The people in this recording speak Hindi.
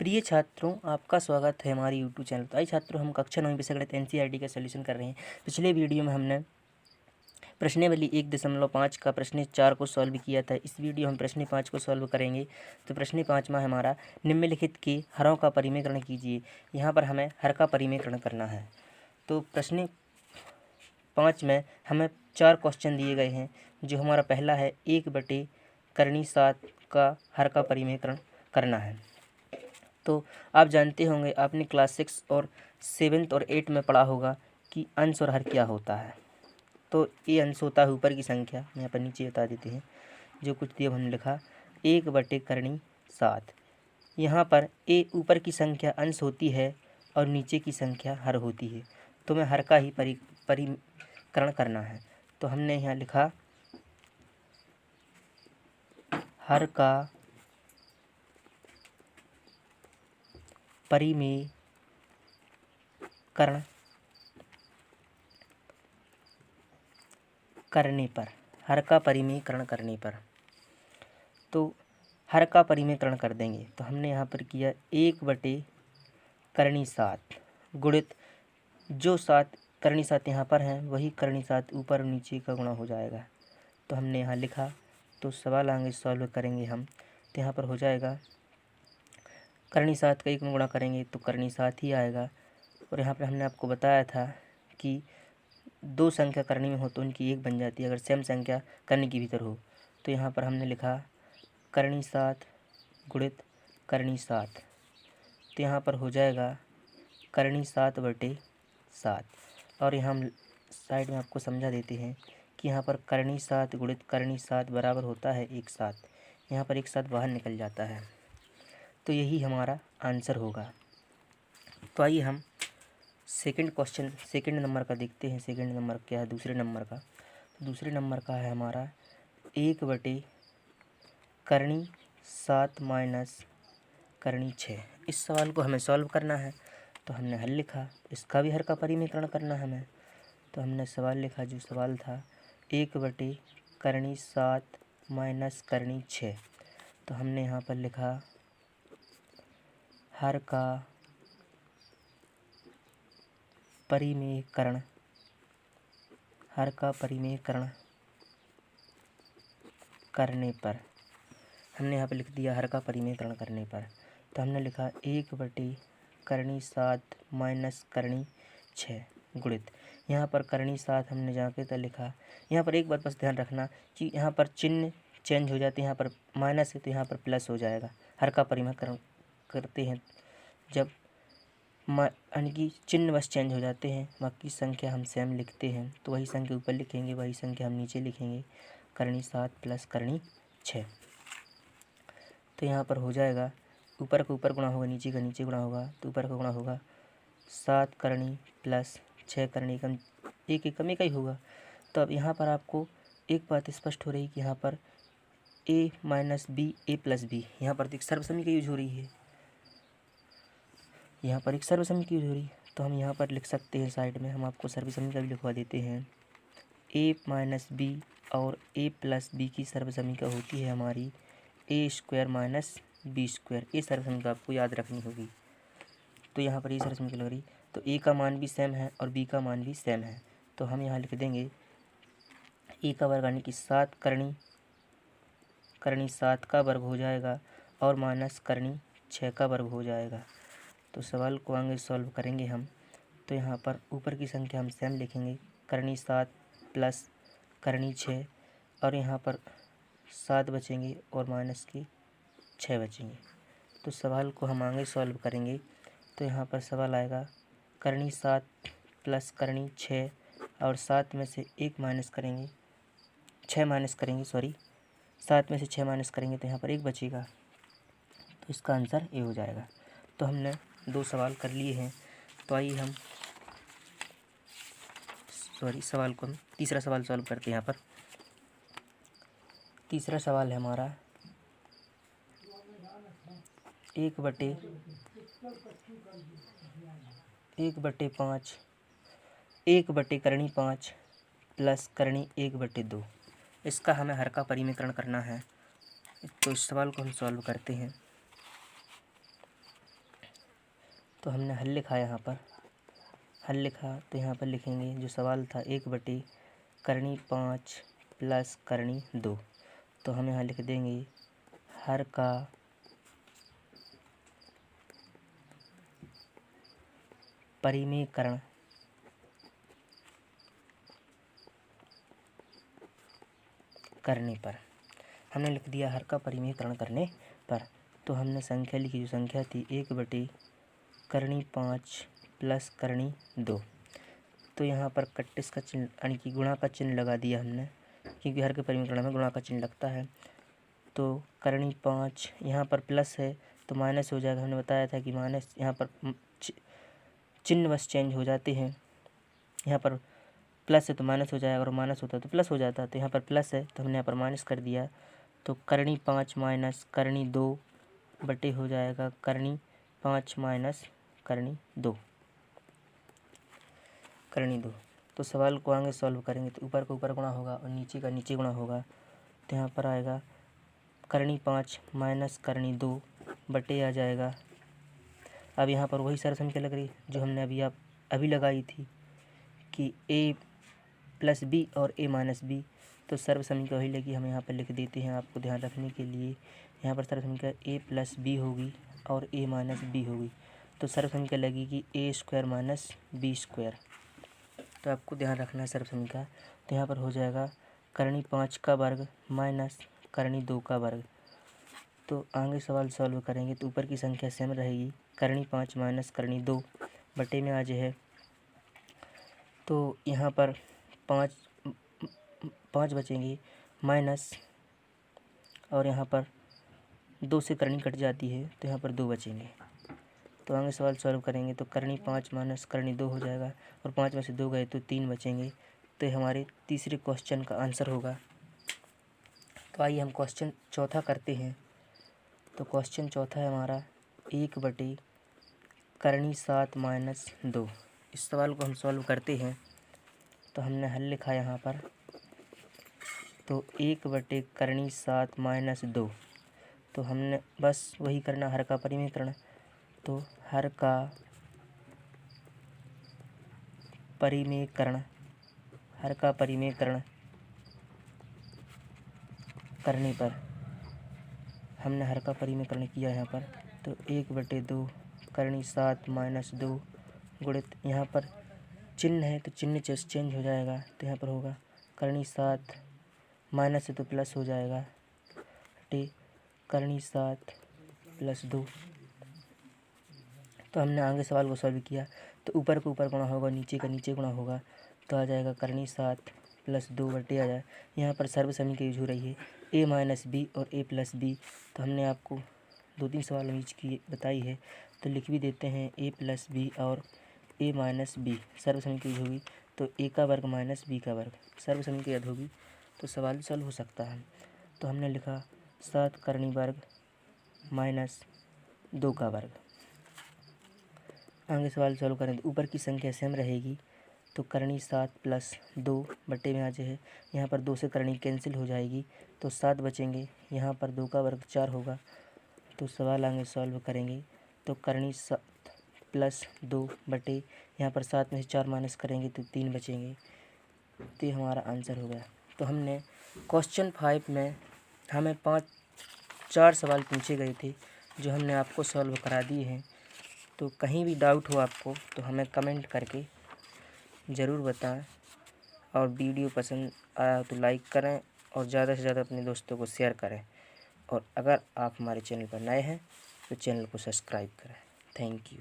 प्रिय छात्रों, आपका स्वागत है हमारे यूट्यूब चैनल। तो आइए छात्रों, हम कक्षा 9 विषय गणित एनसीईआरटी का सॉल्यूशन कर रहे हैं। पिछले वीडियो में हमने प्रश्नावली 1.5 का प्रश्न 4 को सॉल्व किया था। इस वीडियो हम प्रश्न 5 को सॉल्व करेंगे। तो प्रश्न 5 में हमारा निम्नलिखित के हरों का परिमेयकरण कीजिए। यहाँ पर हमें हर का परिमेयकरण करना है। तो प्रश्न 5 में हमें 4 क्वेश्चन दिए गए हैं। जो हमारा पहला है 1/7 का हर का परिमेयकरण करना है। तो आप जानते होंगे, आपने क्लास 6 और 7th और 8 में पढ़ा होगा कि अंश और हर क्या होता है। तो ये अंश होता है ऊपर की संख्या, यहाँ पर नीचे बता देते हैं। जो कुछ दिया हमने लिखा 1/7। यहाँ पर ए ऊपर की संख्या अंश होती है और नीचे की संख्या हर होती है। तो हमें हर का ही परिकरण करना है। तो हमने यहाँ लिखा हर का परिमेयकरण करने पर, हर का परिमेयकरण करने पर तो हर का परिमेयकरण कर देंगे। तो हमने यहाँ पर किया 1/7 गुणित जो 7 यहाँ पर हैं वही 7 ऊपर और नीचे का गुणा हो जाएगा। तो हमने यहाँ लिखा। तो सवाल आगे सॉल्व करेंगे हम। तो यहाँ पर हो जाएगा 7 का 1 में गुणा करेंगे तो 7 ही आएगा। और यहाँ पर हमने आपको बताया था कि दो संख्या करनी में हो तो उनकी एक बन जाती है अगर सेम संख्या करने के भीतर हो। तो यहाँ पर हमने लिखा 7 गुणित 7। तो यहाँ पर हो जाएगा 7/7। और यहाँ हम साइड में आपको समझा देते हैं कि यहाँ पर 7 गुणित 7 बराबर होता है 1 7। यहाँ पर 1 7 बाहर निकल जाता है। तो यही हमारा आंसर होगा। तो आइए हम सेकंड नंबर का देखते हैं। सेकंड नंबर क्या है? दूसरे नंबर का। तो दूसरे नंबर का है हमारा 1/7 माइनस 6। इस सवाल को हमें सॉल्व करना है। तो हमने हल लिखा। इसका भी हर का परिमेयकरण करना है हमें। तो हमने सवाल लिखा। जो सवाल था 1/7 माइनस 6। तो हमने यहाँ पर लिखा हर का परिमेयकरण, हर का परिमेयकरण करने पर। हमने यहाँ पर लिख दिया हर का परिमेयकरण करने पर। तो हमने लिखा 1/7 माइनस 6 गुणित यहाँ पर 7 हमने जाके तो लिखा। यहाँ पर एक बात बस ध्यान रखना कि यहाँ पर चिन्ह चेंज हो जाते हैं। यहाँ पर माइनस है तो यहाँ पर प्लस हो जाएगा। हर का परिमेयकरण करते हैं जब यानी कि चिन्ह बस चेंज हो जाते हैं, बाकी संख्या हम सेम लिखते हैं। तो वही संख्या ऊपर लिखेंगे, वही संख्या हम नीचे लिखेंगे। 7 प्लस 6। तो यहाँ पर हो जाएगा ऊपर का ऊपर गुणा होगा, नीचे का नीचे गुणा होगा। तो ऊपर का गुणा होगा 7 प्लस 6 कम एक कम एक ही होगा। तो अब यहाँ पर आपको एक बात स्पष्ट हो रही कि यहाँ पर a minus B a plus B, यहाँ पर एक सर्वसमी का यूज हो रही है। यहाँ पर एक सर्वसमी की यूज हो रही है। तो हम यहाँ पर लिख सकते हैं साइड में, हम आपको सर्वसमी का भी लिखवा देते हैं। a माइनस बी और a प्लस बी की सर्वसमी का होती है हमारी a² माइनस b²। ये सर्वसमी का आपको याद रखनी होगी। तो यहाँ पर ये सर्वसमी की लग रही। तो a का मान भी सेम है और b का मान भी सेम है। तो हम यहाँ लिख देंगे a का वर्ग यानी कि 7 7 का वर्ग हो जाएगा और माइनस 6 का वर्ग हो जाएगा। तो सवाल को आगे सॉल्व करेंगे हम। तो यहाँ पर ऊपर की संख्या हम सेम लिखेंगे 7 प्लस 6 और यहाँ पर 7 बचेंगे और माइनस की 6 बचेंगे। तो सवाल को हम आगे सॉल्व करेंगे। तो यहाँ पर सवाल आएगा 7 प्लस 6 और 7 में से 1 माइनस करेंगे, 6 माइनस करेंगे, 7 में से 6 माइनस करेंगे तो यहाँ पर 1 बचेगा। तो इसका आंसर ए हो जाएगा। तो हमने 2 सवाल कर लिए हैं। तो आइए हम सवाल को हम तीसरा सवाल सॉल्व करते हैं। यहाँ पर तीसरा सवाल है हमारा 1/5 1/5 प्लस 1/2। इसका हमें हर का परिमेयकरण करना है। तो इस सवाल को हम सॉल्व करते हैं। तो हमने हल लिखा यहाँ पर, हल लिखा तो यहाँ पर लिखेंगे जो सवाल था 1 करनी 5 प्लस करनी 2। तो हम यहाँ लिख देंगे हर का परिमेयकरण करने पर, हमने लिख दिया हर का परिमेयकरण करने पर। तो हमने संख्या लिखी, जो संख्या थी 1 करनी 5 प्लस करनी 2। तो यहाँ पर कट्टिस का चिन्ह यानी कि गुणा का चिन्ह लगा दिया हमने, क्योंकि हर के परिमेयकरण में गुणा का चिन्ह लगता है। तो करनी 5 यहाँ पर प्लस है तो माइनस हो जाएगा। हमने बताया था कि माइनस यहाँ पर चिन्ह बस चेंज हो जाते हैं। यहाँ पर प्लस है तो माइनस हो जाएगा, और माइनस होता है तो प्लस हो जाता है। तो यहाँ पर प्लस है तो हमने यहाँ पर माइनस कर दिया। तो करनी 5 माइनस करनी 2 बटे हो जाएगा करनी 5 माइनस करनी 2, करनी 2। तो सवाल को आगे सॉल्व करेंगे तो ऊपर का ऊपर गुणा होगा और नीचे का नीचे गुणा होगा। तो यहाँ पर आएगा करनी 5 माइनस करनी 2 बटे आ जाएगा। अब यहाँ पर वही सारा संख्या लग रही जो हमने अभी लगाई थी कि a प्लस बी और a माइनस बी। तो सर्व समीकरण वही लगी, हम यहाँ पर लिख देते हैं आपको ध्यान रखने के लिए। यहाँ पर सर्व समीकरण a प्लस बी होगी और a माइनस बी होगी। तो सर्व समीकरण लगेगी a square minus B square. तो आपको ध्यान रखना है सर्व समीकरण। तो यहाँ पर हो जाएगा करनी 5 का वर्ग माइनस करनी 2 का वर्ग। तो आगे सवाल सॉल्व करेंगे तो ऊपर की संख्या सेम रहेगी, करनी 5 माइनस करनी 2 बटे में आज है। तो यहाँ पर 5 बचेंगे माइनस, और यहाँ पर 2 से करनी कट जाती है तो यहाँ पर 2 बचेंगे। तो आगे सवाल सॉल्व करेंगे तो करनी 5 माइनस करनी 2 हो जाएगा, और 5 में से 2 गए तो 3 बचेंगे। तो हमारे तीसरे क्वेश्चन का आंसर होगा। तो आइए हम क्वेश्चन चौथा करते हैं। तो क्वेश्चन चौथा है हमारा 1 करनी 7 माइनस 2। इस सवाल को हम सॉल्व करते हैं। तो हमने हल लिखा यहाँ पर, तो 1 करनी 7 माइनस 2। तो हमने बस वही करना, हर का परिमेयकरण। तो हर का परिमेयकरण, हर का परिमेयकरण करने पर हमने हर का परिमेयकरण किया यहाँ पर। तो 1/2 करनी 7 माइनस 2 गुणित, यहाँ पर चिन्ह है तो चिन्ह चेंज हो जाएगा। तो यहाँ पर होगा करनी 7 माइनस है तो प्लस हो जाएगा, करनी 7 प्लस 2। तो हमने आगे सवाल को सॉल्व किया तो ऊपर को ऊपर गुणा होगा, नीचे का नीचे गुणा होगा। तो आ जाएगा करनी 7 प्लस 2 बटे आ जाए। यहाँ पर सर्व समीकरण यूज हो रही है a माइनस बी और a प्लस बी। तो हमने आपको 2-3 सवाल यूज की बताई है, तो लिख भी देते हैं a प्लस बी और a माइनस बी। सर्व समीकरण यूज होगी तो a का वर्ग माइनस b का वर्ग, सर्व समीकरण याद होगी तो सवाल सॉल्व हो सकता है। तो हमने लिखा 7 करनी वर्ग माइनस 2 का वर्ग। आगे सवाल सॉल्व करें तो ऊपर की संख्या सेम रहेगी। तो करनी 7 प्लस 2 बटे में आज है, यहाँ पर 2 से करनी कैंसिल हो जाएगी तो 7 बचेंगे। यहाँ पर 2 का वर्ग 4 होगा। तो सवाल आगे सॉल्व करेंगे तो करनी 7 प्लस 2 बटे, यहाँ पर 7 में से 4 माइनस करेंगे तो 3 बचेंगे। तो ये हमारा आंसर हो गया। तो हमने क्वेश्चन 5 में हमें 4 सवाल पूछे गए थे जो हमने आपको सॉल्व करा दिए हैं। तो कहीं भी डाउट हो आपको तो हमें कमेंट करके ज़रूर बताएं, और वीडियो पसंद आया तो लाइक करें और ज़्यादा से ज़्यादा अपने दोस्तों को शेयर करें। और अगर आप हमारे चैनल पर नए हैं तो चैनल को सब्सक्राइब करें। Thank you.